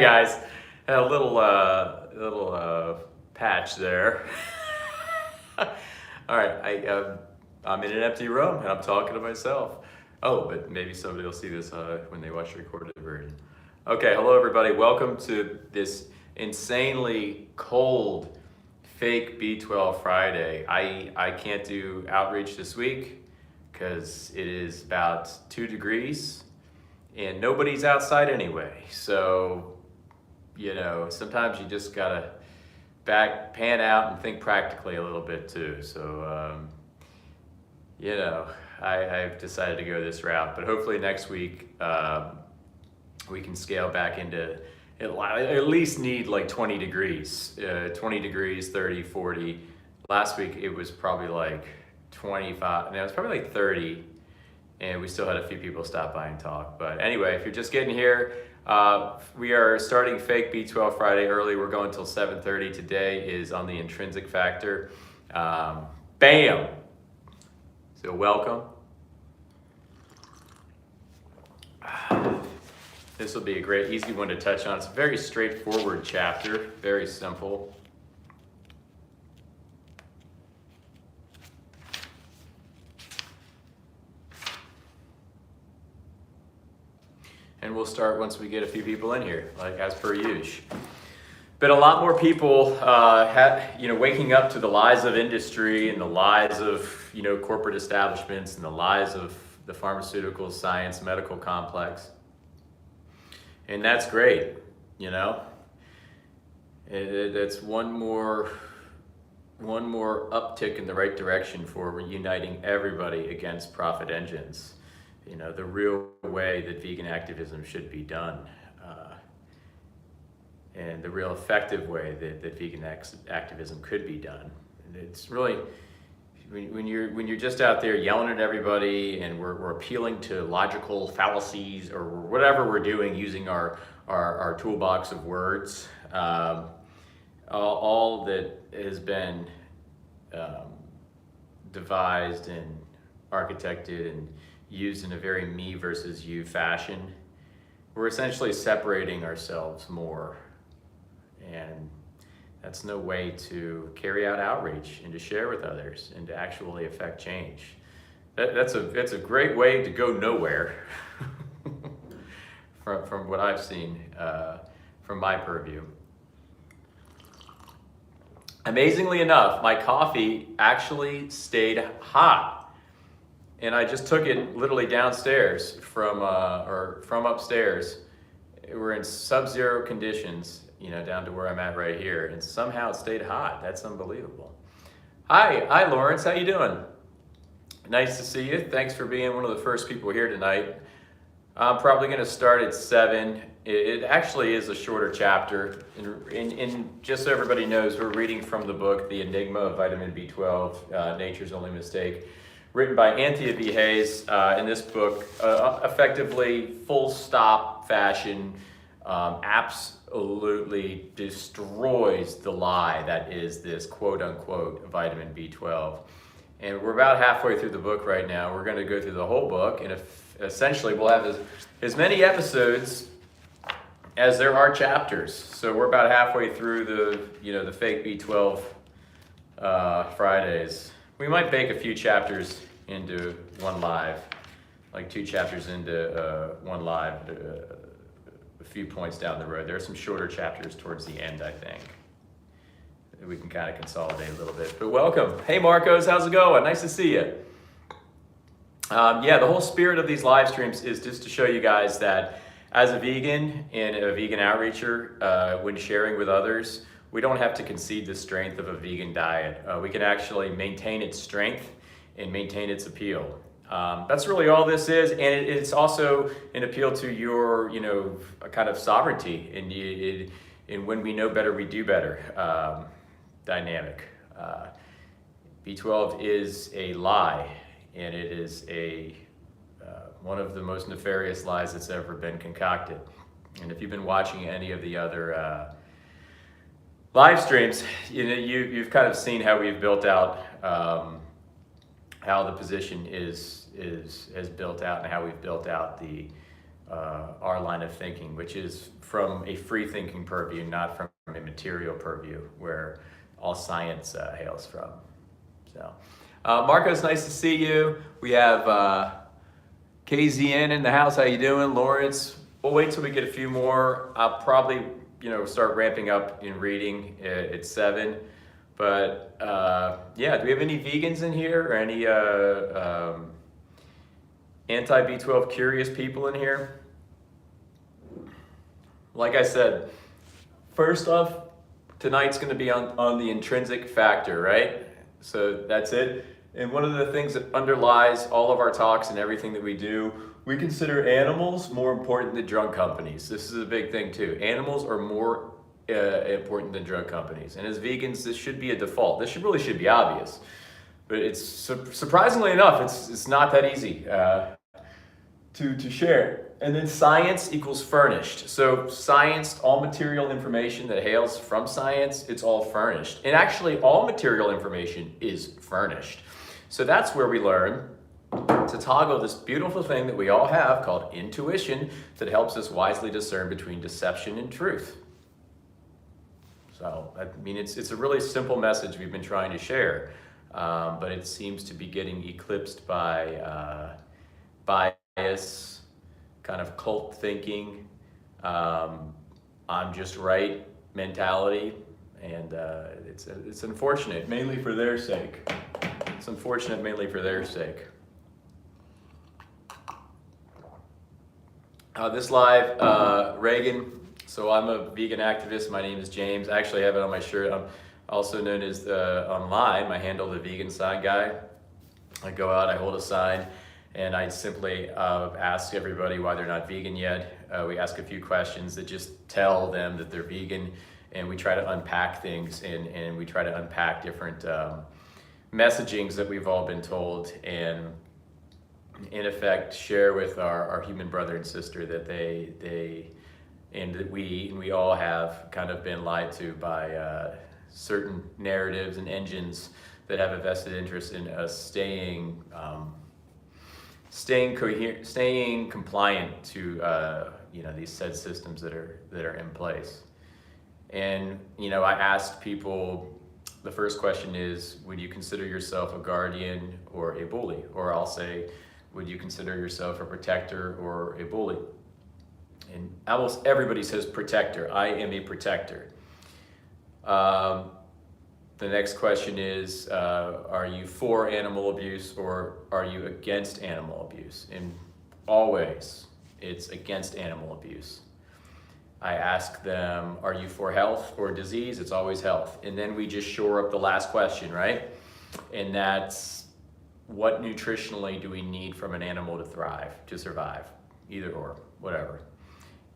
Guys, a little patch there. All right, I'm in an empty room and I'm talking to myself. Oh, but maybe somebody will see this when they watch the recorded version. Okay, hello everybody. Welcome to this insanely cold fake B12 Friday. I can't do outreach this week because it is about 2 degrees and nobody's outside anyway. So sometimes you just gotta pan out and think practically a little bit too. So, I've decided to go this route, but hopefully next week we can scale back into, at least need like 20 degrees, 20 degrees, 30, 40. Last week it was probably like 25, no, it was probably like 30. And we still had a few people stop by and talk. But anyway, if you're just getting here, we are starting Fake B12 Friday early. We're going till 7:30. Today is on the Intrinsic factor. Bam! So welcome. This will be a great, easy one to touch on. It's a very straightforward chapter, very simple. And we'll start once we get a few people in here, like as per usual. But a lot more people waking up to the lies of industry and the lies of, corporate establishments and the lies of the pharmaceutical science, medical complex. And that's great, It's one more uptick in the right direction for reuniting everybody against profit engines. The real way that vegan activism should be done, and the real effective way that vegan activism could be done. And it's really, when you're just out there yelling at everybody and we're appealing to logical fallacies or whatever we're doing using our toolbox of words, all that has been devised and architected and used in a very me versus you fashion, we're essentially separating ourselves more. And that's no way to carry out outreach and to share with others and to actually affect change. That's a great way to go nowhere from what I've seen from my purview. Amazingly enough, my coffee actually stayed hot. And I just took it literally downstairs from upstairs. We're in sub-zero conditions, down to where I'm at right here, and somehow it stayed hot. That's unbelievable. Hi, Lawrence. How you doing? Nice to see you. Thanks for being one of the first people here tonight. I'm probably going to start at 7. It actually is a shorter chapter, and just so everybody knows, we're reading from the book The Enigma of Vitamin B12, Nature's Only Mistake, written by Anthea V. Hayes. In this book, effectively full stop fashion, absolutely destroys the lie that is this quote unquote vitamin B12. And we're about halfway through the book right now. We're going to go through the whole book, and essentially we'll have as many episodes as there are chapters. So we're about halfway through the fake B12 Fridays. We might bake a few chapters into one live, like 2 chapters into one live, a few points down the road. There are some shorter chapters towards the end, I think. We can kind of consolidate a little bit. But welcome. Hey, Marcos, how's it going? Nice to see you. The whole spirit of these live streams is just to show you guys that as a vegan and a vegan outreacher, when sharing with others, we don't have to concede the strength of a vegan diet. We can actually maintain its strength and maintain its appeal. That's really all this is, and it's also an appeal to your, a kind of sovereignty, and when we know better, we do better dynamic. B12 is a lie, and it is one of the most nefarious lies that's ever been concocted. And if you've been watching any of the other live streams, you've kind of seen how we've built out, how the position is built out, and how we've built out the our line of thinking, which is from a free thinking purview, not from a material purview, where all science hails from. So, Marco, it's nice to see you. We have KZN in the house. How you doing, Lawrence? We'll wait till we get a few more. I'll probably, start ramping up in reading at 7. But yeah, do we have any vegans in here or any anti-B12 curious people in here? Like I said, first off, tonight's going to be on the intrinsic factor, right? So that's it. And one of the things that underlies all of our talks and everything that we do, we consider animals more important than drug companies. This is a big thing too. Animals are more important than drug companies. And as vegans, this should be a default. This really should be obvious. But it's surprisingly enough, it's not that easy to share. And then science equals furnished. So science, all material information that hails from science, it's all furnished. And actually all material information is furnished. So that's where we learn to toggle this beautiful thing that we all have called intuition that helps us wisely discern between deception and truth. So, I mean, it's a really simple message we've been trying to share, but it seems to be getting eclipsed by bias, kind of cult thinking, I'm just right mentality, and it's unfortunate, mainly for their sake. It's unfortunate mainly for their sake. This live, Reagan, so I'm a vegan activist. My name is James. I actually have it on my shirt. I'm also known as online, my handle, the vegan sign guy. I go out, I hold a sign, and I simply ask everybody why they're not vegan yet. We ask a few questions that just tell them that they're vegan, and we try to unpack things, and we try to unpack different messagings that we've all been told, and in effect share with our human brother and sister that they and that we all have kind of been lied to by certain narratives and engines that have a vested interest in us staying compliant to these said systems that are in place. And I asked people, the first question is, would you consider yourself a guardian or a bully? Or I'll say, would you consider yourself a protector or a bully? And almost everybody says protector. I am a protector. The next question is, are you for animal abuse or are you against animal abuse? And always, it's against animal abuse. I ask them, are you for health or disease? It's always health. And then we just shore up the last question, right? And that's, what nutritionally do we need from an animal to thrive, to survive? Either or, whatever.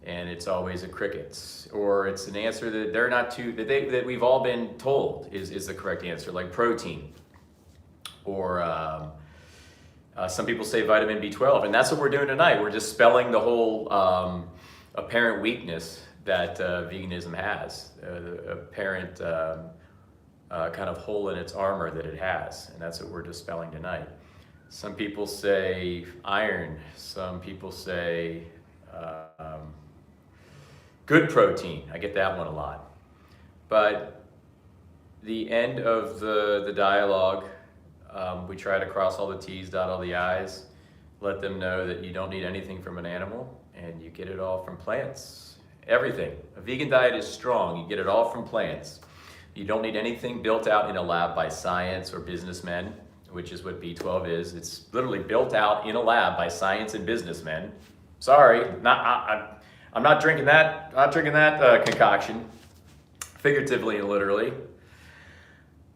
And it's always a crickets, or it's an answer that they're not too, that we've all been told is the correct answer, like protein, or some people say vitamin B12, and that's what we're doing tonight. We're dispelling the whole apparent weakness that veganism has, the apparent kind of hole in its armor that it has, and that's what we're dispelling tonight. Some people say iron, some people say good protein. I get that one a lot. But the end of the dialogue, we try to cross all the T's, dot all the I's, let them know that you don't need anything from an animal and you get it all from plants. Everything. A vegan diet is strong. You get it all from plants. You don't need anything built out in a lab by science or businessmen, which is what B12 is. It's literally built out in a lab by science and businessmen. Sorry, I'm not drinking that. Not drinking that concoction, figuratively and literally.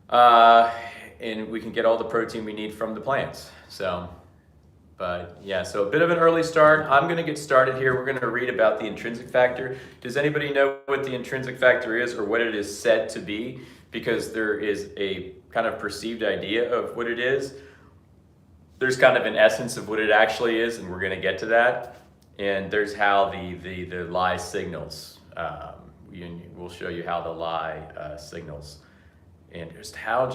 And we can get all the protein we need from the plants. So, but yeah, so a bit of an early start. I'm going to get started here. We're going to read about the intrinsic factor. Does anybody know what the intrinsic factor is or what it is said to be? Because there is a kind of perceived idea of what it is. There's kind of an essence of what it actually is, and we're going to get to that. And there's how the lie signals. We'll show you how the lie signals. And just how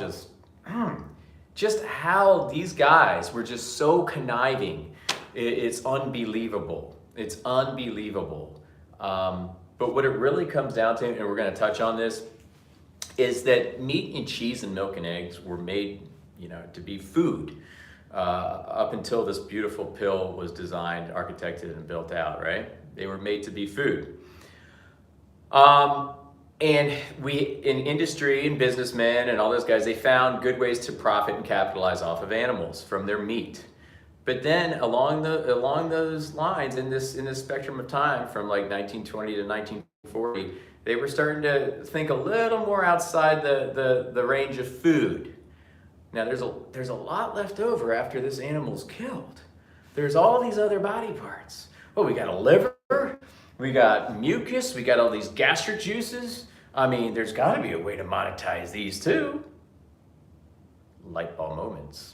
just how these guys were just so conniving. It's unbelievable. It's unbelievable. But what it really comes down to, and we're going to touch on this, is that meat and cheese and milk and eggs were made, to be food up until this beautiful pill was designed, architected, and built out, right? They were made to be food. And in industry and businessmen and all those guys, they found good ways to profit and capitalize off of animals from their meat. But then along those lines, in this spectrum of time from like 1920 to 1940, they were starting to think a little more outside the range of food. Now there's a lot left over after this animal's killed. There's all these other body parts. Well, we got a liver, we got mucus, we got all these gastric juices. I mean, there's got to be a way to monetize these too. Light bulb moments.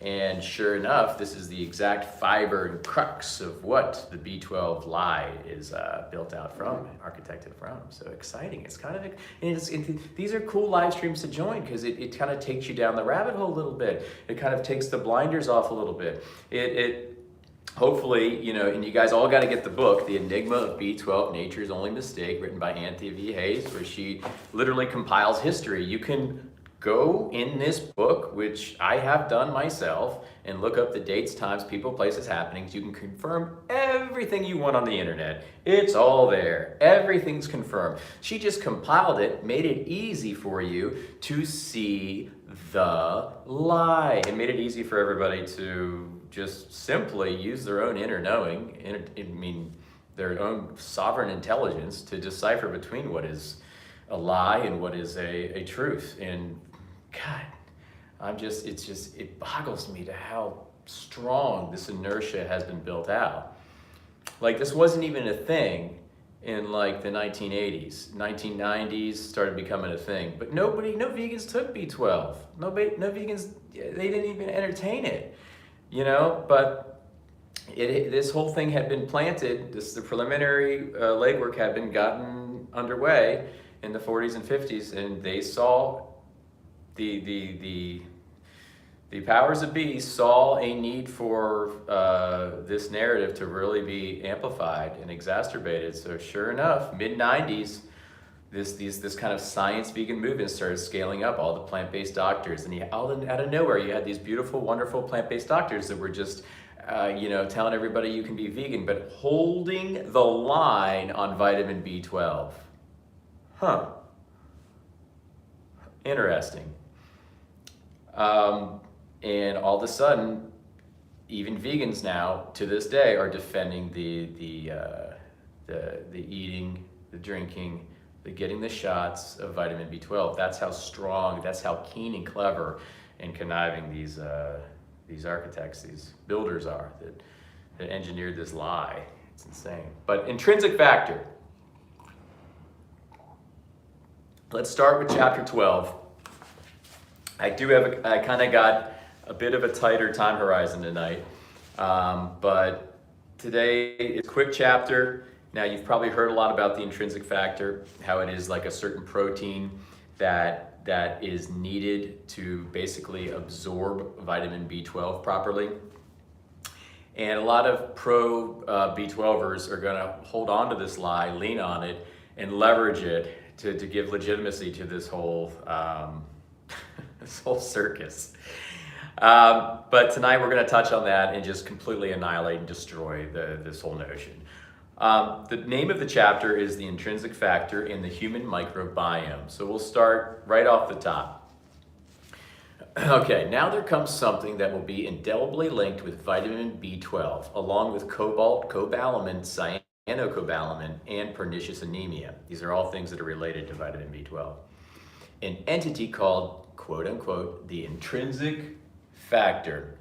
And sure enough, this is the exact fiber and crux of what the B12 lie is built out from, architected from. So exciting. It's kind of, these are cool live streams to join because it kind of takes you down the rabbit hole a little bit. It kind of takes the blinders off a little bit. It hopefully, and you guys all got to get the book, The Enigma of B12, Nature's Only Mistake, written by Anthea V. Hayes, where she literally compiles history. You can go in this book, which I have done myself, and look up the dates, times, people, places, happenings. You can confirm everything you want on the internet. It's all there. Everything's confirmed. She just compiled it, made it easy for you to see the lie, and made it easy for everybody to just simply use their own inner knowing, their own sovereign intelligence to decipher between what is a lie and what is a truth. And God, it boggles me to how strong this inertia has been built out. Like, this wasn't even a thing in like the 1980s. 1990s started becoming a thing, but no vegans took B12. No vegans, they didn't even entertain it, but this whole thing had been planted, the preliminary legwork had been gotten underway in the 40s and 50s, and they saw the powers that be saw a need for this narrative to really be amplified and exacerbated. So sure enough, mid-90s, this kind of science vegan movement started scaling up. All the plant-based doctors, and out of nowhere, you had these beautiful, wonderful plant-based doctors that were just telling everybody you can be vegan, but holding the line on vitamin B12. Huh. Interesting. And all of a sudden, even vegans now, to this day, are defending the eating, the drinking, the getting the shots of vitamin B12. That's how strong, that's how keen and clever and conniving these architects, these builders are that engineered this lie. It's insane. But intrinsic factor. Let's start with chapter 12. I kind of got a bit of a tighter time horizon tonight, but today is a quick chapter. Now, you've probably heard a lot about the intrinsic factor, how it is like a certain protein that is needed to basically absorb vitamin B12 properly. And a lot of pro B12ers are going to hold on to this lie, lean on it, and leverage it to give legitimacy to this whole circus. But tonight we're going to touch on that and just completely annihilate and destroy this whole notion. The name of the chapter is The Intrinsic Factor in the Human Microbiome. So we'll start right off the top. Okay, now there comes something that will be indelibly linked with vitamin B12, along with cobalt, cobalamin, cyanocobalamin, and pernicious anemia. These are all things that are related to vitamin B12. An entity called, quote unquote, the intrinsic factor.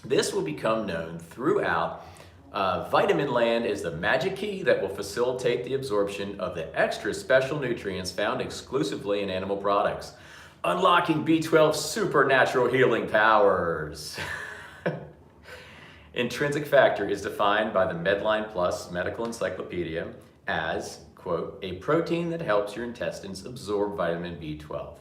This will become known throughout vitamin land as the magic key that will facilitate the absorption of the extra special nutrients found exclusively in animal products, unlocking B12's supernatural healing powers. Intrinsic factor is defined by the Medline Plus Medical Encyclopedia as, quote, a protein that helps your intestines absorb vitamin B12.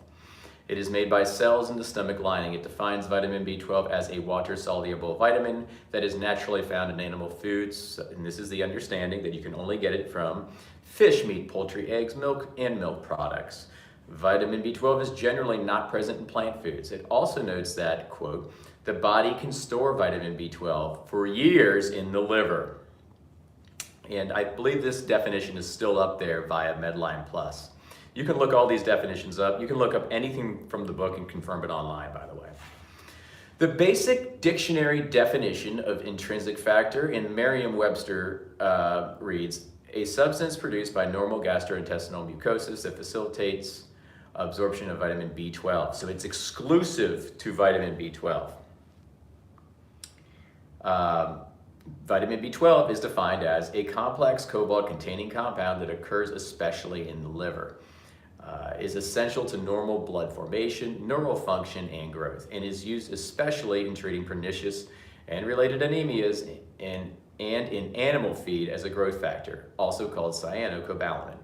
It is made by cells in the stomach lining. It defines vitamin B12 as a water-soluble vitamin that is naturally found in animal foods. And this is the understanding that you can only get it from fish, meat, poultry, eggs, milk, and milk products. Vitamin B12 is generally not present in plant foods. It also notes that, quote, the body can store vitamin B12 for years in the liver. And I believe this definition is still up there via Medline Plus. You can look all these definitions up. You can look up anything from the book and confirm it online, by the way. The basic dictionary definition of intrinsic factor in Merriam-Webster reads, a substance produced by normal gastrointestinal mucosis that facilitates absorption of vitamin B12. So it's exclusive to vitamin B12. Vitamin B12 is defined as a complex cobalt-containing compound that occurs especially in the liver. Is essential to normal blood formation, neural function, and growth, and is used especially in treating pernicious and related anemias and in animal feed as a growth factor, also called cyanocobalamin.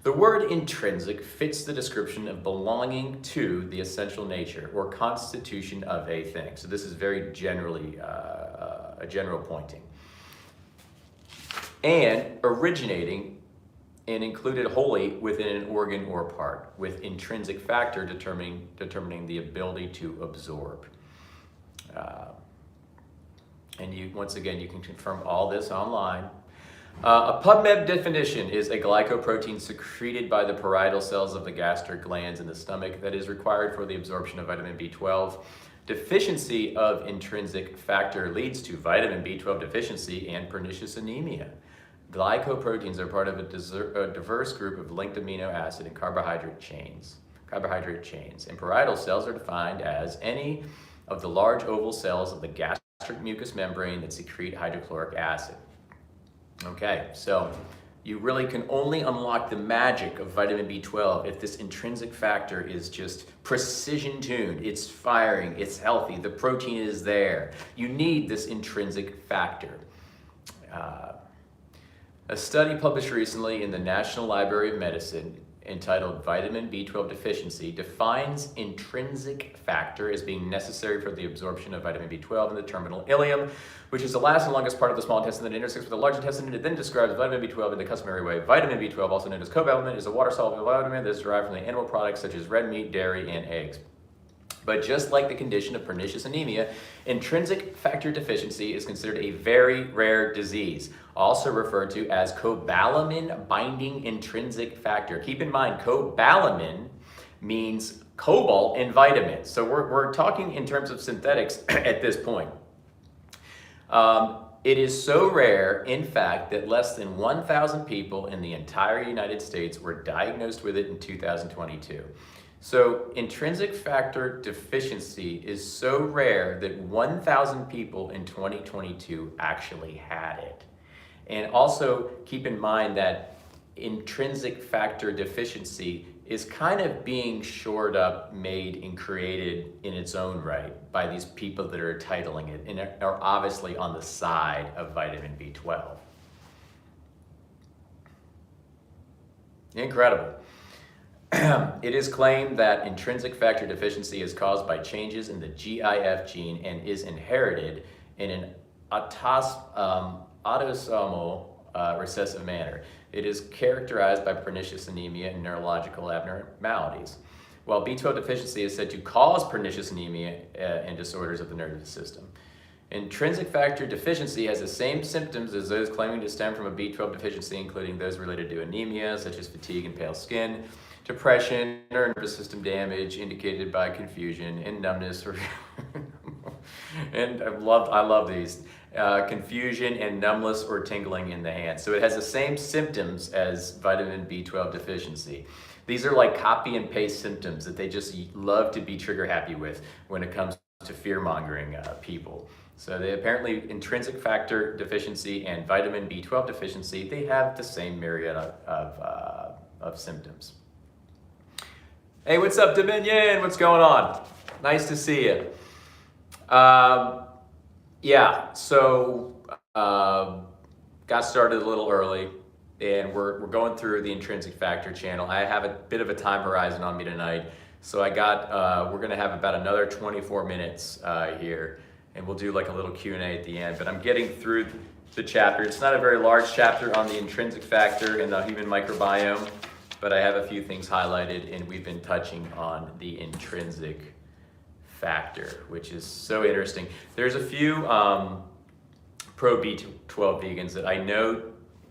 The word intrinsic fits the description of belonging to the essential nature or constitution of a thing. So this is very generally a general pointing. And originating and included wholly within an organ or part, with intrinsic factor determining the ability to absorb. And once again, you can confirm all this online. A PubMed definition is a glycoprotein secreted by the parietal cells of the gastric glands in the stomach that is required for the absorption of vitamin B12. Deficiency of intrinsic factor leads to vitamin B12 deficiency and pernicious anemia. Glycoproteins are part of a diverse group of linked amino acid and carbohydrate chains, and parietal cells are defined as any of the large oval cells of the gastric mucous membrane that secrete hydrochloric acid. Okay, so you really can only unlock the magic of vitamin B12 if this intrinsic factor is just precision tuned, it's firing, it's healthy, the protein is there. You need this intrinsic factor. A study published recently in the National Library of Medicine entitled Vitamin B12 Deficiency defines intrinsic factor as being necessary for the absorption of vitamin B12 in the terminal ileum, which is the last and longest part of the small intestine that intersects with the large intestine. It then describes vitamin B12 in the customary way. Vitamin B12, also known as cobalamin, is a water-soluble vitamin that is derived from the animal products such as red meat, dairy, and eggs. But just like the condition of pernicious anemia, intrinsic factor deficiency is considered a very rare disease, also referred to as cobalamin-binding intrinsic factor. Keep in mind, cobalamin means cobalt in vitamins. So we're talking in terms of synthetics at this point. It is so rare, in fact, that less than 1,000 people in the entire United States were diagnosed with it in 2022. So intrinsic factor deficiency is so rare that 1,000 people in 2022 actually had it. And also keep in mind that intrinsic factor deficiency is kind of being shored up, made, and created in its own right by these people that are titling it and are obviously on the side of vitamin B12. Incredible. It is claimed that intrinsic factor deficiency is caused by changes in the GIF gene and is inherited in an autosomal recessive manner. It is characterized by pernicious anemia and neurological abnormalities, while B12 deficiency is said to cause pernicious anemia and disorders of the nervous system. Intrinsic factor deficiency has the same symptoms as those claiming to stem from a B12 deficiency, including those related to anemia, such as fatigue and pale skin, depression or nervous system damage indicated by confusion and numbness, and I love these, confusion and numbness or tingling in the hands. So it has the same symptoms as vitamin B12 deficiency. These are like copy and paste symptoms that they just love to be trigger happy with when it comes to fear mongering people. So they apparently intrinsic factor deficiency and vitamin B12 deficiency, they have the same myriad of symptoms. Hey, what's up, Dominion? What's going on? Nice to see you. Yeah, so got started a little early, and we're going through the intrinsic factor channel. I have a bit of a time horizon on me tonight, So we're gonna have about another 24 minutes here, and we'll do like a little Q&A at the end. But I'm getting through the chapter. It's not a very large chapter on the intrinsic factor in the human microbiome, but I have a few things highlighted, and we've been touching on the intrinsic factor, which is so interesting. There's a few pro B12 vegans that I know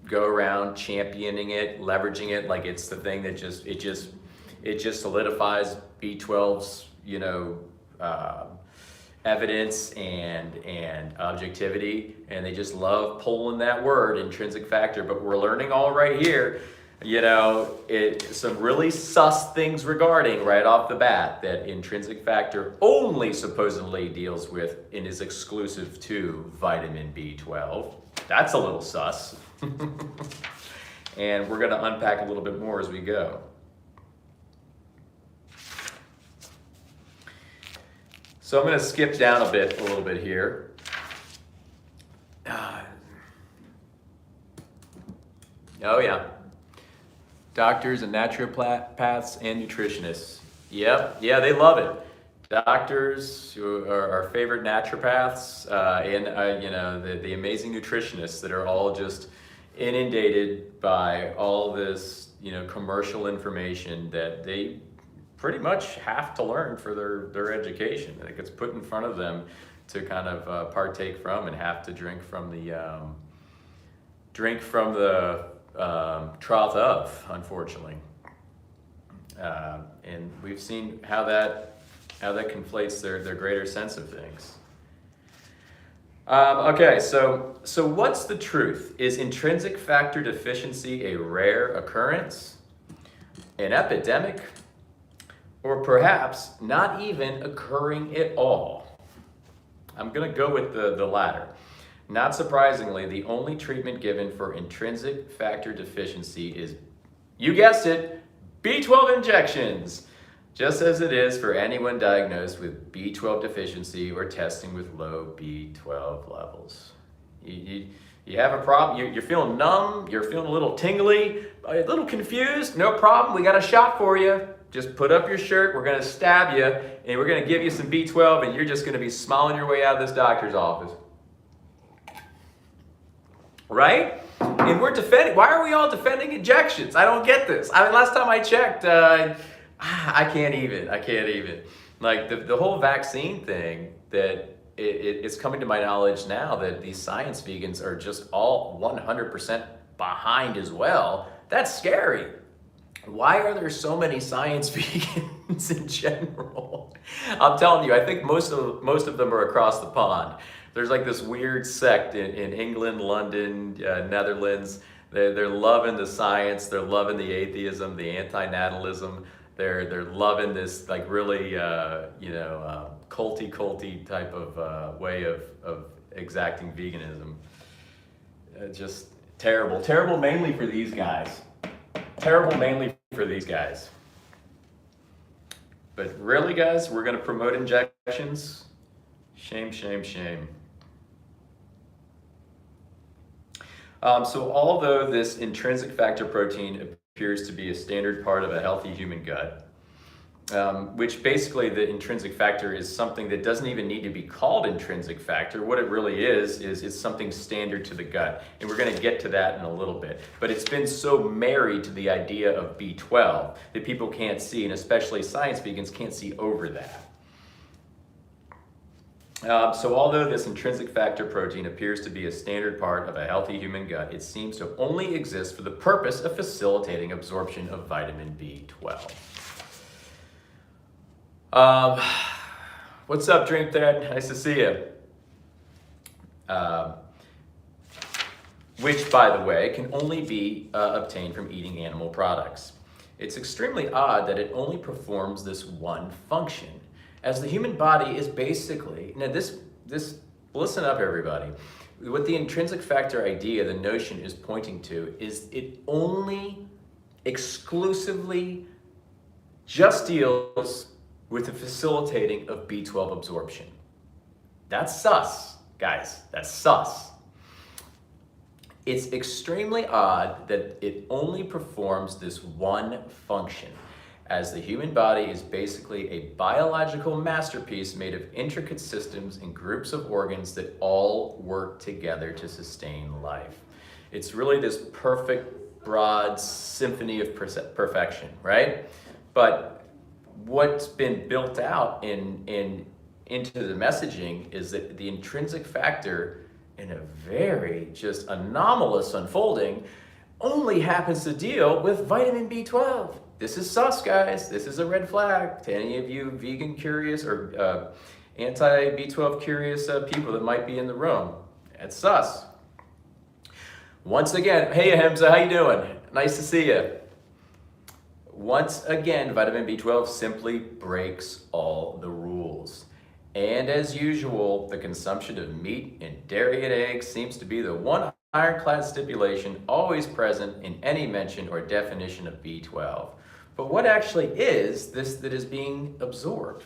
go around championing it, leveraging it like it's the thing that just solidifies B12's evidence and objectivity, and they just love pulling that word intrinsic factor. But we're learning all right here, some really sus things regarding right off the bat that intrinsic factor only supposedly deals with and is exclusive to vitamin B12. That's a little sus. And we're going to unpack a little bit more as we go. So I'm going to skip down a little bit here. Oh yeah. Doctors and naturopaths and nutritionists. Yep, yeah, they love it. Doctors who are our favorite naturopaths and the amazing nutritionists that are all just inundated by all this commercial information that they pretty much have to learn for their education. It gets put in front of them to kind of partake from and have to drink from the trough of, unfortunately. And we've seen how that conflates their greater sense of things. Okay, so what's the truth? Is intrinsic factor deficiency a rare occurrence, an epidemic, or perhaps not even occurring at all? I'm going to go with the latter. Not surprisingly, the only treatment given for intrinsic factor deficiency is, you guessed it, B12 injections, just as it is for anyone diagnosed with B12 deficiency or testing with low B12 levels. You have a problem, you're feeling numb, you're feeling a little tingly, a little confused, no problem, we got a shot for you. Just put up your shirt, we're gonna stab you, and we're gonna give you some B12, and you're just gonna be smiling your way out of this doctor's office. Right? And we're defending, why are we all defending injections? I don't get this. I mean, last time I checked, I can't even. Like the whole vaccine thing, that it's coming to my knowledge now that these science vegans are just all 100% behind as well. That's scary. Why are there so many science vegans in general? I'm telling you, I think most of them are across the pond. There's like this weird sect in England, London, Netherlands. They're loving the science. They're loving the atheism, the anti-natalism. They're loving this like really culty type of way of exacting veganism. Just terrible mainly for these guys. But really, guys, we're going to promote injections. Shame. So although this intrinsic factor protein appears to be a standard part of a healthy human gut, which basically the intrinsic factor is something that doesn't even need to be called intrinsic factor. What it really is it's something standard to the gut. And we're going to get to that in a little bit. But it's been so married to the idea of B12 that people can't see, and especially science vegans can't see over that. So although this intrinsic factor protein appears to be a standard part of a healthy human gut, it seems to only exist for the purpose of facilitating absorption of vitamin B12. What's up, Dream Dad? Nice to see you. Which, by the way, can only be obtained from eating animal products. It's extremely odd that it only performs this one function, as the human body is basically, now this listen up everybody, what the intrinsic factor idea, the notion is pointing to, is it only exclusively just deals with the facilitating of B12 absorption. That's sus, guys, that's sus. It's extremely odd that it only performs this one function, as the human body is basically a biological masterpiece made of intricate systems and groups of organs that all work together to sustain life. It's really this perfect, broad symphony of perfection, right? But what's been built out into the messaging is that the intrinsic factor, in a very just anomalous unfolding, only happens to deal with vitamin B12. This is sus, guys. This is a red flag to any of you vegan curious or anti-B12 curious people that might be in the room. It's sus. Once again, hey Ahimsa, how you doing? Nice to see you. Once again, vitamin B12 simply breaks all the rules. And as usual, the consumption of meat and dairy and eggs seems to be the one ironclad stipulation always present in any mention or definition of B12. But what actually is this that is being absorbed?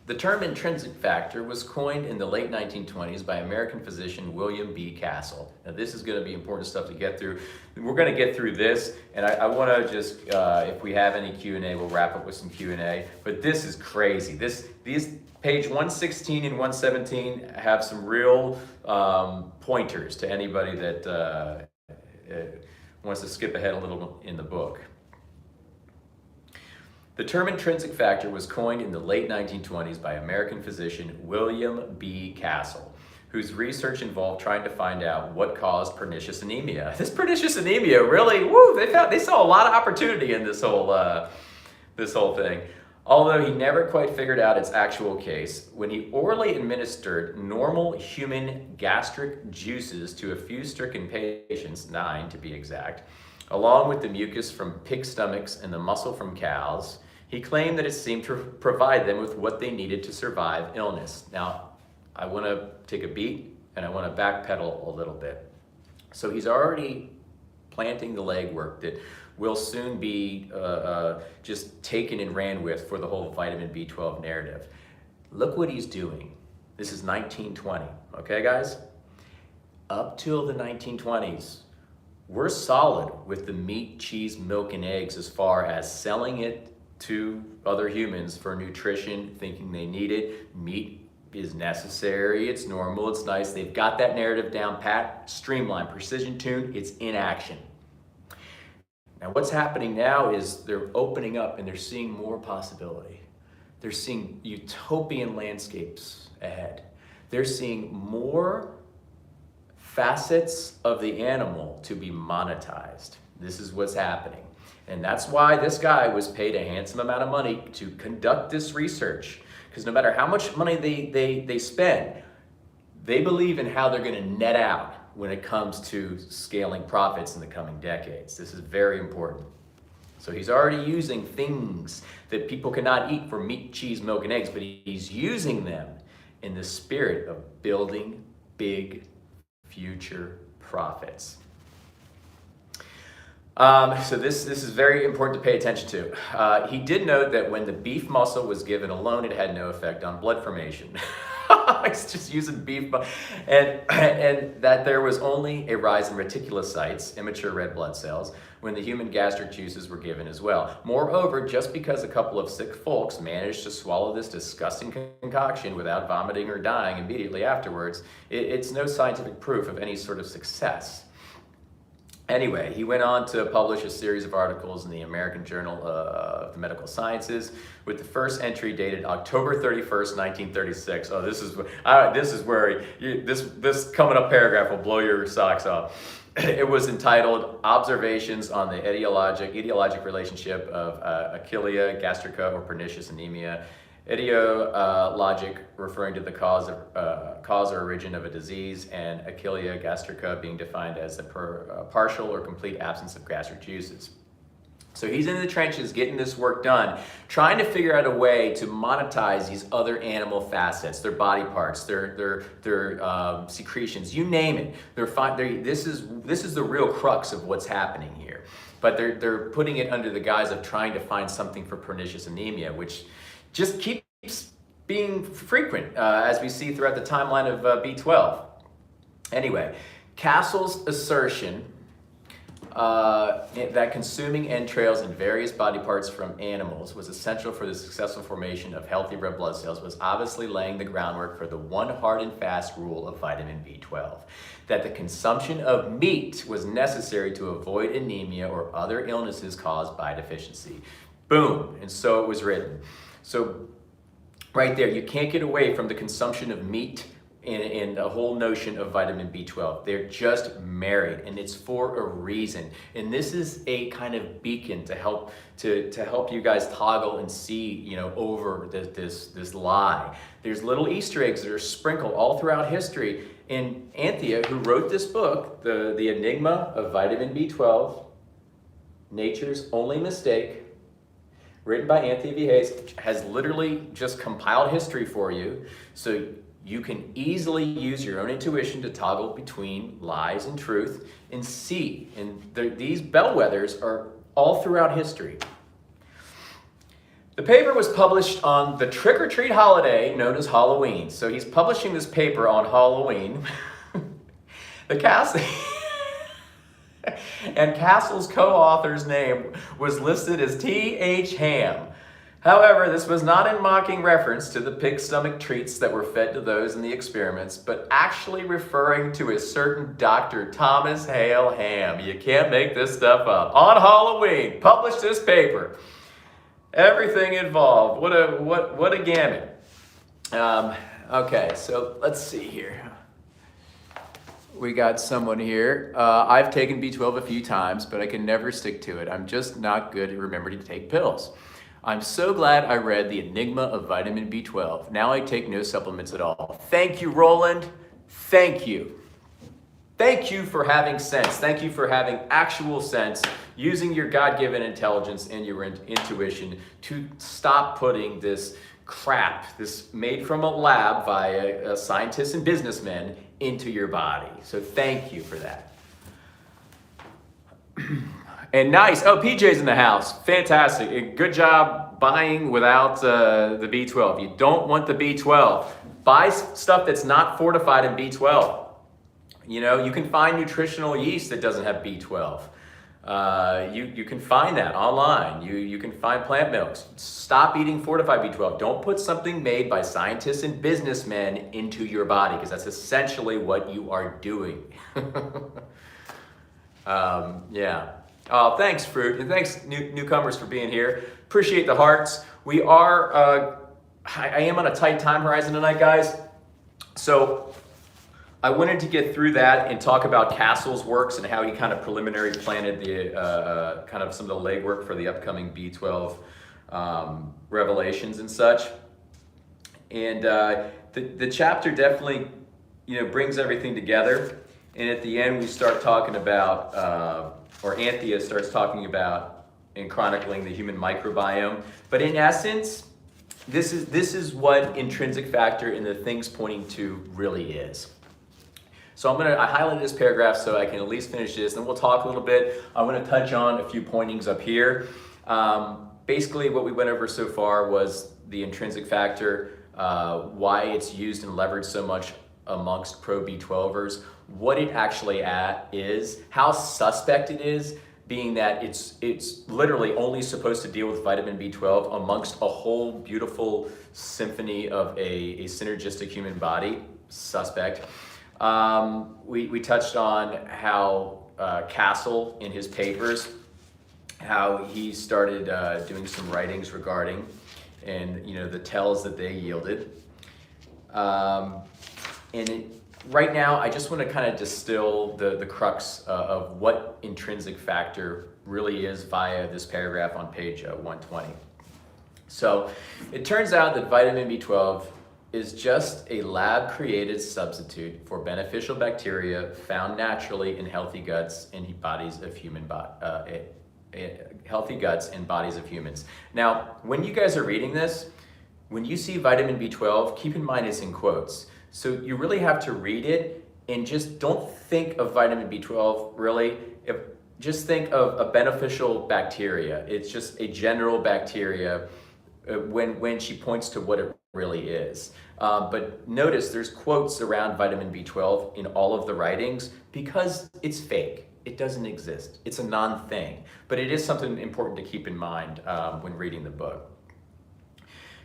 The term intrinsic factor was coined in the late 1920s by American physician William B. Castle. Now this is going to be important stuff to get through. We're going to get through this, and I want to just, if we have any Q&A, we'll wrap up with some Q&A. But this is crazy. These page 116 and 117 have some real pointers to anybody that wants to skip ahead a little in the book. The term intrinsic factor was coined in the late 1920s by American physician William B. Castle, whose research involved trying to find out what caused pernicious anemia. This pernicious anemia really, they saw a lot of opportunity in this whole thing. Although he never quite figured out its actual case, when he orally administered normal human gastric juices to a few stricken patients, 9 to be exact, along with the mucus from pig stomachs and the muscle from cows, he claimed that it seemed to provide them with what they needed to survive illness. Now, I want to take a beat and I want to backpedal a little bit. So he's already planting the legwork that will soon be just taken and ran with for the whole vitamin B12 narrative. Look what he's doing. This is 1920, okay guys? Up till the 1920s, we're solid with the meat, cheese, milk, and eggs as far as selling it to other humans for nutrition, thinking they need it. Meat is necessary, it's normal, it's nice. They've got that narrative down pat, streamlined, precision tuned, it's in action. Now what's happening now is they're opening up and they're seeing more possibility. They're seeing utopian landscapes ahead. They're seeing more facets of the animal to be monetized. This is what's happening. And that's why this guy was paid a handsome amount of money to conduct this research. Because no matter how much money they spend, they believe in how they're going to net out when it comes to scaling profits in the coming decades. This is very important. So he's already using things that people cannot eat for meat, cheese, milk, and eggs, but he's using them in the spirit of building big future profits. So this is very important to pay attention to. He did note that when the beef muscle was given alone, it had no effect on blood formation. It's just using beef, and that there was only a rise in reticulocytes, immature red blood cells, when the human gastric juices were given as well. Moreover, just because a couple of sick folks managed to swallow this disgusting concoction without vomiting or dying immediately afterwards, it's no scientific proof of any sort of success. Anyway, he went on to publish a series of articles in the American Journal of the Medical Sciences, with the first entry dated October 31st, 1936. Oh, this is where this coming up paragraph will blow your socks off. It was entitled "Observations on the Etiologic Relationship of Achillia gastrica or Pernicious Anemia." Etiologic referring to the cause or origin of a disease, and Achillia gastrica being defined as a partial or complete absence of gastric juices. So he's in the trenches getting this work done, trying to figure out a way to monetize these other animal facets, their body parts, their secretions, you name it. This is the real crux of what's happening here. But they're putting it under the guise of trying to find something for pernicious anemia, which just keeps being frequent, as we see throughout the timeline of B12. Anyway, Castle's assertion that consuming entrails and various body parts from animals was essential for the successful formation of healthy red blood cells was obviously laying the groundwork for the one hard and fast rule of vitamin B12, that the consumption of meat was necessary to avoid anemia or other illnesses caused by deficiency. Boom, and so it was written. So right there, you can't get away from the consumption of meat and the whole notion of vitamin B12. They're just married, and it's for a reason. And this is a kind of beacon to help you guys toggle and see, over this lie. There's little Easter eggs that are sprinkled all throughout history. And Anthea, who wrote this book, The Enigma of Vitamin B12, Nature's Only Mistake, written by Anthea V. Hayes, has literally just compiled history for you, so you can easily use your own intuition to toggle between lies and truth and see. And these bellwethers are all throughout history. The paper was published on the trick-or-treat holiday known as Halloween. So he's publishing this paper on Halloween. And Castle's co-author's name was listed as T.H. Ham. However, this was not in mocking reference to the pig stomach treats that were fed to those in the experiments, but actually referring to a certain Dr. Thomas Hale Ham. You can't make this stuff up. On Halloween, published this paper. Everything involved. What a gamut. Okay, so let's see here. We got someone here. I've taken B12 a few times, but I can never stick to it. I'm just not good at remembering to take pills. I'm so glad I read The Enigma of Vitamin B12. Now I take no supplements at all. Thank you, Roland. Thank you. Thank you for having sense. Thank you for having actual sense, using your God-given intelligence and your intuition to stop putting this crap, this made from a lab by a scientists and businessmen, into your body. So thank you for that. And nice. Oh, PJ's in the house. Fantastic. Good job buying without the B12. You don't want the B12. Buy stuff that's not fortified in B12. You can find nutritional yeast that doesn't have B12. You can find that online. You can find plant milks. Stop eating fortified B12. Don't put something made by scientists and businessmen into your body, because that's essentially what you are doing. Yeah. Oh, thanks, Fruit, and thanks, newcomers, for being here. Appreciate the hearts. We are, I am on a tight time horizon tonight, guys. So I wanted to get through that and talk about Castle's works and how he kind of preliminary planted the kind of some of the legwork for the upcoming B12 revelations and such. And the chapter definitely, brings everything together. And at the end, we start talking about, or Anthea starts talking about and chronicling the human microbiome. But in essence, this is what intrinsic factor and the things pointing to really is. So I highlighted this paragraph so I can at least finish this, then we'll talk a little bit. I'm going to touch on a few pointings up here. Basically, what we went over so far was the intrinsic factor, why it's used and leveraged so much amongst pro B12ers, what it actually is, how suspect it is, being that it's literally only supposed to deal with vitamin B12 amongst a whole beautiful symphony of a synergistic human body. Suspect. We touched on how Castle, in his papers, how he started doing some writings regarding, and the tells that they yielded. Right now, I just want to kind of distill the crux of what intrinsic factor really is via this paragraph on page 120. So it turns out that vitamin B12 is just a lab-created substitute for beneficial bacteria found naturally in healthy guts and bodies of healthy guts and bodies of humans. Now, when you guys are reading this, when you see vitamin B12, keep in mind it's in quotes. So you really have to read it and just don't think of vitamin B12 really. Just think of a beneficial bacteria. It's just a general bacteria when she points to what it really is. But notice there's quotes around vitamin B12 in all of the writings because it's fake. it doesn't exist. It's a non-thing, but it is something important to keep in mind when reading the book.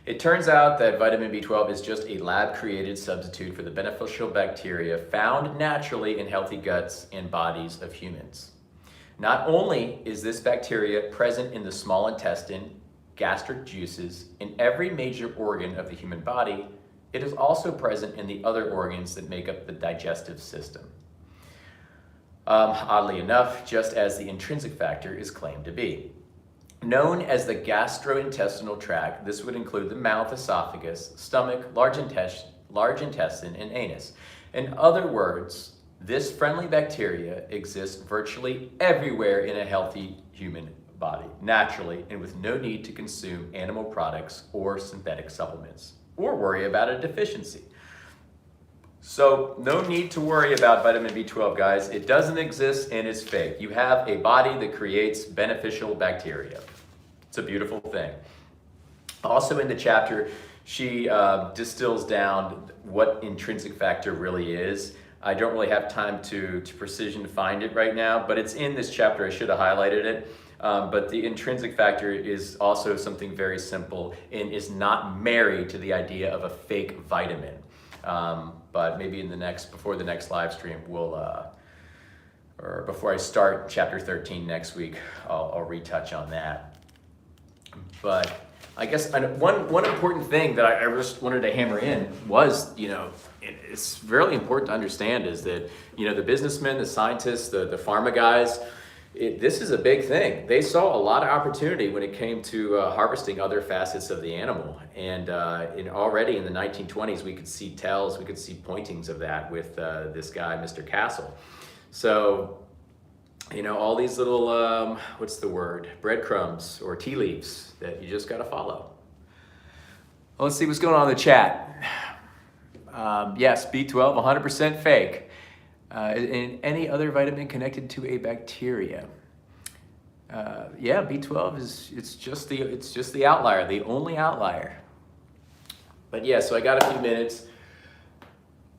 It turns out that vitamin B12 is just a lab-created substitute for the beneficial bacteria found naturally in healthy guts and bodies of humans. Not only is this bacteria present in the small intestine, gastric juices, in every major organ of the human body, it is also present in the other organs that make up the digestive system. Oddly enough, just as the intrinsic factor is claimed to be. Known as the gastrointestinal tract, this would include the mouth, esophagus, stomach, large intestine, and anus. In other words, this friendly bacteria exists virtually everywhere in a healthy human body, naturally, and with no need to consume animal products or synthetic supplements, or worry about a deficiency. So no need to worry about vitamin B12, guys. It doesn't exist and it's fake. You have a body that creates beneficial bacteria. It's a beautiful thing. Also in the chapter, she distills down what intrinsic factor really is. I don't really have time to precision find it right now, but it's in this chapter. I should have highlighted it. But the intrinsic factor is also something very simple and is not married to the idea of a fake vitamin. But maybe before the next live stream, or before I start chapter 13 next week, I'll retouch on that. But I guess one important thing that I just wanted to hammer in was, it's really important to understand is that, the businessmen, the scientists, the pharma guys, this is a big thing. They saw a lot of opportunity when it came to harvesting other facets of the animal. And already in the 1920s, we could see tells, we could see pointings of that with this guy, Mr. Castle. So, all these little, breadcrumbs or tea leaves that you just got to follow. Well, let's see what's going on in the chat. Yes, B12, 100% fake. And any other vitamin connected to a bacteria. Yeah, B12 it's just the outlier, the only outlier. But yeah, so I got a few minutes.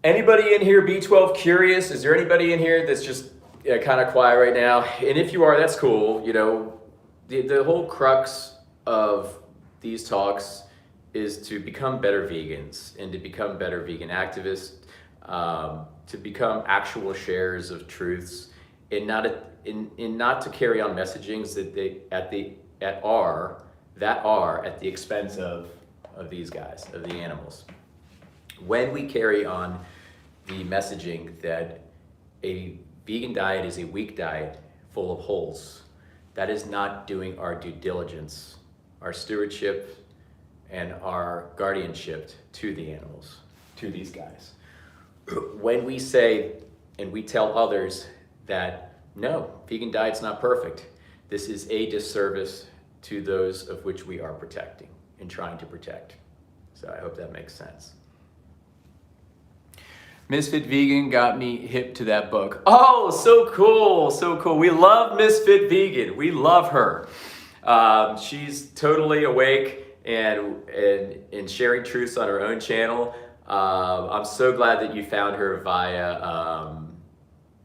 Anybody in here B12 curious? Is there anybody in here that's just kind of quiet right now? And if you are, that's cool. The whole crux of these talks is to become better vegans and to become better vegan activists. To become actual sharers of truths, and not to carry on messagings that are at the expense of these guys, of the animals. When we carry on the messaging that a vegan diet is a weak diet full of holes, that is not doing our due diligence, our stewardship, and our guardianship to the animals, to these guys. When we say and we tell others that no, vegan diet's not perfect, this is a disservice to those of which we are protecting and trying to protect. So I hope that makes sense. Misfit Vegan got me hip to that book. Oh, so cool, so cool. We love Misfit Vegan. We love her. She's totally awake and sharing truths on her own channel. I'm so glad that you found her via,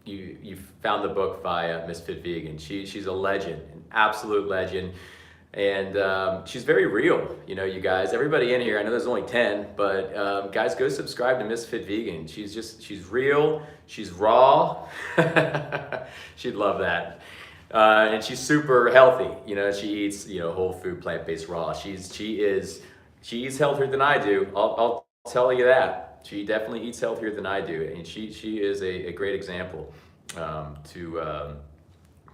you found the book via Misfit Vegan. She's a legend, an absolute legend. And she's very real, you guys. Everybody in here, I know there's only 10, but guys, go subscribe to Misfit Vegan. She's real, she's raw. She'd love that. And she's super healthy. She eats, whole food, plant-based raw. She eats healthier than I do. I'll tell you that. She definitely eats healthier than I do, and she is a great example to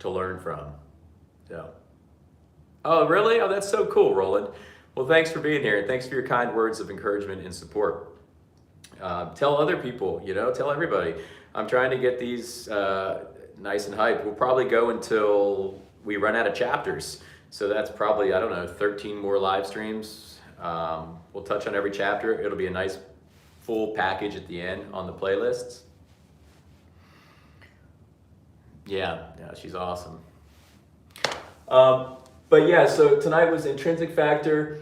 learn from. So, oh really? Oh, that's so cool, Roland. Well, thanks for being here, and thanks for your kind words of encouragement and support. Tell other people, tell everybody. I'm trying to get these nice and hyped. We'll probably go until we run out of chapters. So that's probably, 13 more live streams. We'll touch on every chapter. It'll be a nice full package at the end on the playlists. Yeah, she's awesome. But yeah, so tonight was intrinsic factor.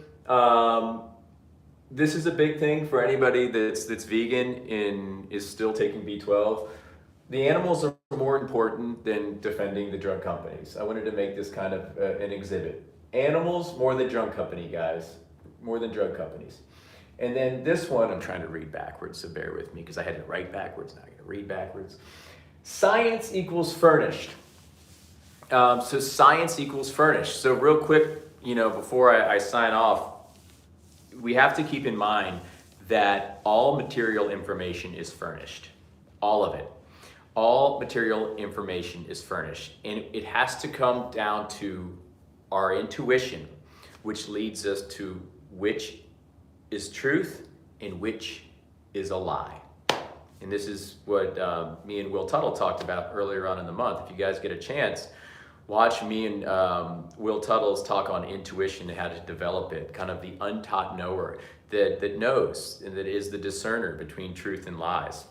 This is a big thing for anybody that's vegan and is still taking B12. The animals more important than defending the drug companies. I wanted to make this kind of an exhibit. Animals more than drug company, guys, more than drug companies. And then this one, I'm trying to read backwards, so bear with me because I had to write backwards, now I got to read backwards. Science equals furnished. So science equals furnished. So real quick, before I sign off, we have to keep in mind that all material information is furnished. All of it. All material information is furnished. And it has to come down to our intuition, which leads us to which is truth and which is a lie. And this is what me and Will Tuttle talked about earlier on in the month. If you guys get a chance, watch me and Will Tuttle's talk on intuition and how to develop it, kind of the untaught knower that knows and that is the discerner between truth and lies.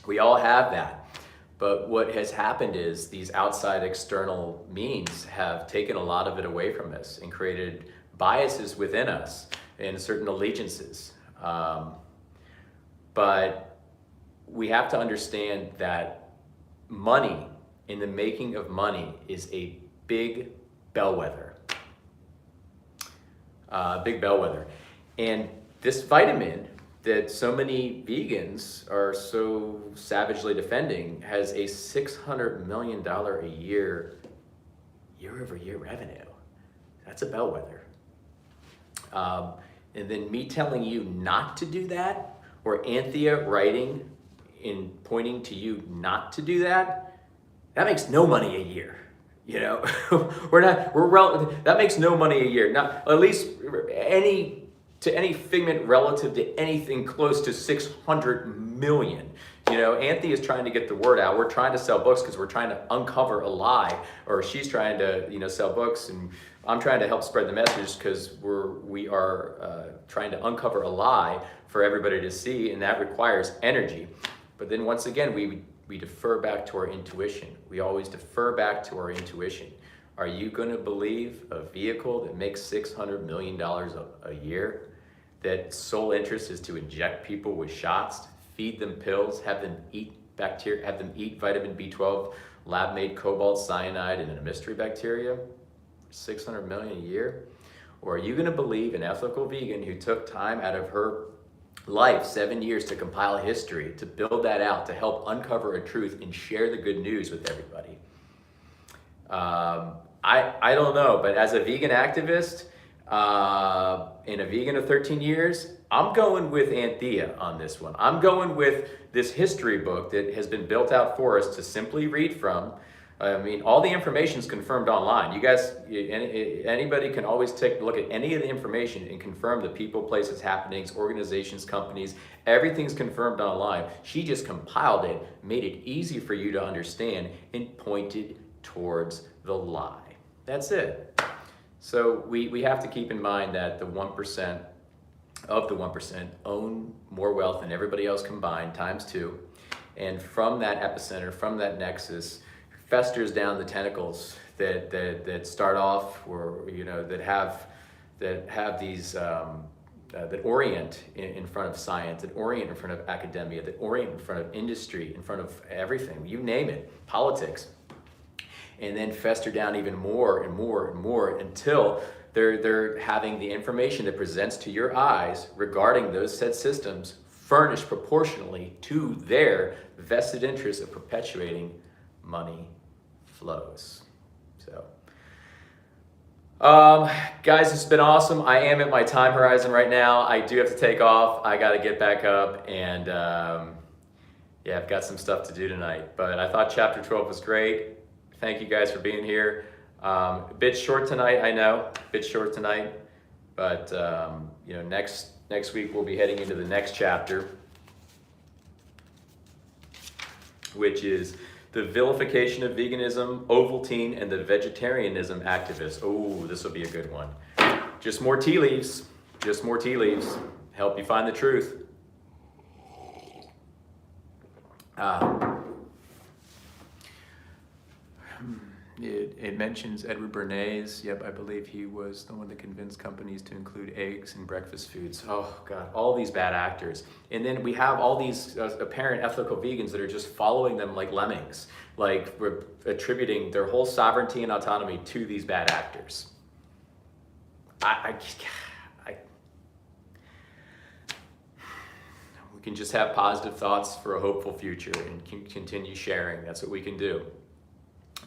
We all have that. But what has happened is these outside external means have taken a lot of it away from us and created biases within us and certain allegiances. But we have to understand that money, in the making of money, is a big bellwether. Big bellwether. And this vitamin that so many vegans are so savagely defending has a $600 million a year over year revenue. That's a bellwether. And then me telling you not to do that, or Anthea writing and pointing to you not to do that, that makes no money a year. That makes no money a year. Not at least any figment relative to anything close to 600 million. Anthea is trying to get the word out. We're trying to sell books because we're trying to uncover a lie, or she's trying to, sell books, and I'm trying to help spread the message because we are trying to uncover a lie for everybody to see, and that requires energy. But then once again, we defer back to our intuition. We always defer back to our intuition. Are you going to believe a vehicle that makes $600 million a year, that sole interest is to inject people with shots, feed them pills, have them eat bacteria, have them eat vitamin B12, lab-made cobalt cyanide, and a mystery bacteria, $600 million a year? Or are you going to believe an ethical vegan who took time out of her life, 7 years, to compile a history, to build that out, to help uncover a truth and share the good news with everybody? I don't know, but as a vegan activist and a vegan of 13 years, I'm going with Anthea on this one. I'm going with this history book that has been built out for us to simply read from. All the information is confirmed online. You guys, anybody can always take a look at any of the information and confirm the people, places, happenings, organizations, companies. Everything's confirmed online. She just compiled it, made it easy for you to understand, and pointed towards the lie. That's it. So we have to keep in mind that the 1% of the 1% own more wealth than everybody else combined, times 2. And from that epicenter, from that nexus, festers down the tentacles that start off, or that have these that orient in front of science, that orient in front of academia, that orient in front of industry, in front of everything, you name it, politics, and then fester down even more and more and more until they're having the information that presents to your eyes regarding those said systems furnished proportionally to their vested interest of perpetuating money flows. So, guys, it's been awesome. I am at my time horizon right now. I do have to take off. I got to get back up, and yeah, I've got some stuff to do tonight. But I thought chapter 12 was great. Thank you guys for being here. A bit short tonight, I know. A bit short tonight, but next week we'll be heading into the next chapter, which is the vilification of veganism, Ovaltine, and the vegetarianism activists. Oh, this will be a good one. Just more tea leaves. Just more tea leaves. Help you find the truth. It mentions Edward Bernays. Yep, I believe he was the one that convinced companies to include eggs in breakfast foods. Oh God, all these bad actors. And then we have all these apparent ethical vegans that are just following them like lemmings, like we're attributing their whole sovereignty and autonomy to these bad actors. We can just have positive thoughts for a hopeful future and continue sharing. That's what we can do.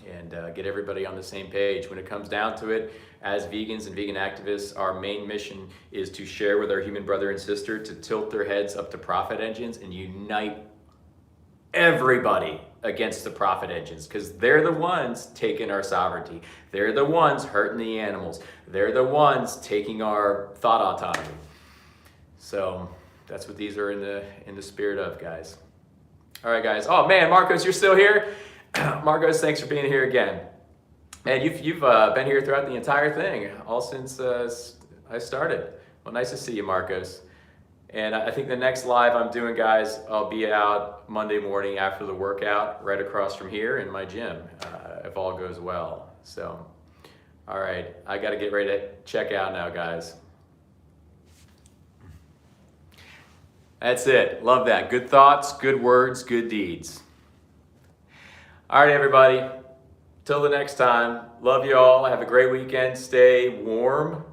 And get everybody on the same page. When it comes down to it, as vegans and vegan activists, our main mission is to share with our human brother and sister, to tilt their heads up to profit engines and unite everybody against the profit engines, because they're the ones taking our sovereignty. They're the ones hurting the animals. They're the ones taking our thought autonomy. So that's what these are in the spirit of, guys. All right, guys. Oh man, Marcos, you're still here? Marcos, thanks for being here again. Man, you've been here throughout the entire thing, all since I started. Well, nice to see you, Marcos. And I think the next live I'm doing, guys, I'll be out Monday morning after the workout, right across from here in my gym, if all goes well. So, all right, I got to get ready to check out now, guys. That's it. Love that. Good thoughts, good words, good deeds. All right, everybody. Till the next time. Love you all. Have a great weekend. Stay warm.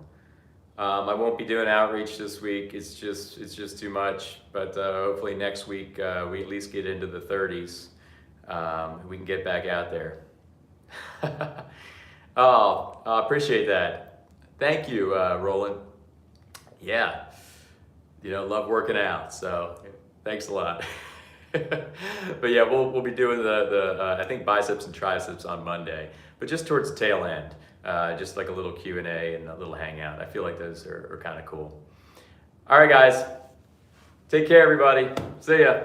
I won't be doing outreach this week. It's just too much. But hopefully next week we at least get into the 30s. We can get back out there. Oh, I appreciate that. Thank you, Roland. Yeah, love working out. So thanks a lot. But yeah, we'll be doing the I think biceps and triceps on Monday, but just towards the tail end, just like a little Q&A and a little hangout. I feel like those are kind of cool. All right, guys, take care, everybody. See ya.